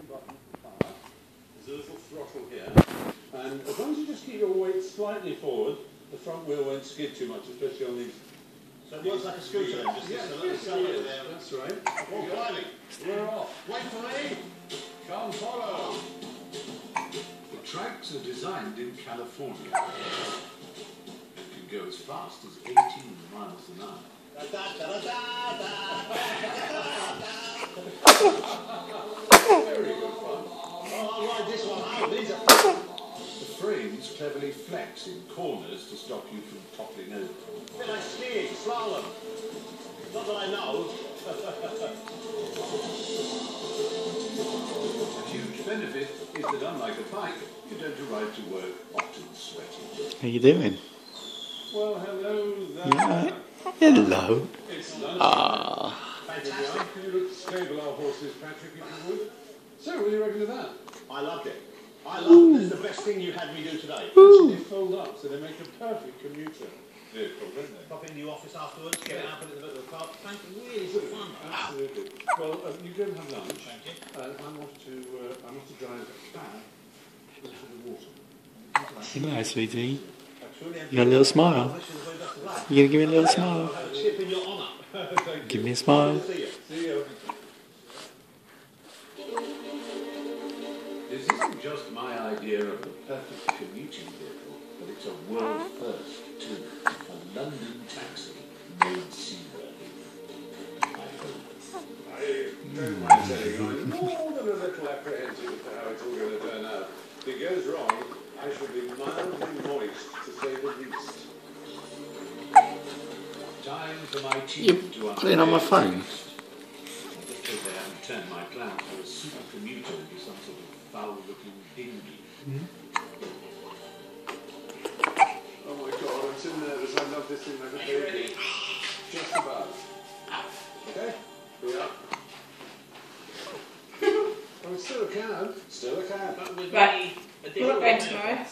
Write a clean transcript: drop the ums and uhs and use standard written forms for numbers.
button for power. There's a little throttle here. And as long as you just keep your weight slightly forward, the front wheel won't skid too much, especially on these. So it works like a scooter then, just yes, a little accelerator there. That's right. Oh, driving. We're off. Wait for me. Come follow. The tracks are designed in California. It can go as fast as 18 miles an hour. Very good fun. Oh, I like this one. Oh, these are... The frames cleverly flex in corners to stop you from toppling over. A bit like skiing, slalom. Not that I know. A huge benefit is that unlike a bike, you don't arrive to work often sweaty. How you doing? Well, hello there. Yeah. Hello. It's lunch. Ah. Fantastic. Can you look stable our horses, Patrick, if you would? So, what do you reckon of that? I loved it. I loved it. It's the best thing you had me do today. Actually, they fold up, so they make a perfect commuter vehicle, don't they? Pop in the office afterwards, get it out, put it in the middle of the car. Thank you. Really good fun. Absolutely. Well, you go and have lunch. Thank you. I want to drive a cab into the water. Hello, sweetie. Truly You got a little smile. I wish you the very best of luck. You gonna give me a little smile? I'll have a chip in your honour. Give me a smile. See you. See you. This isn't just my idea of the perfect commuting vehicle, but it's a world first too. A London taxi made seaworthy. I hope. I don't mind telling you, I'm more than a little apprehensive as to how it's all going to turn out. If it goes wrong, I shall be mildly moist, to say the least. Time for my team You to put it on my phone. I just hope they haven't turned my plan from a super commuter into some sort of foul-looking dinghy. Oh my God, I'm so nervous. I love this thing like a baby. Just about. Okay, we are. Oh, it's still a cab. Still a cab. Right, we're not going tomorrow.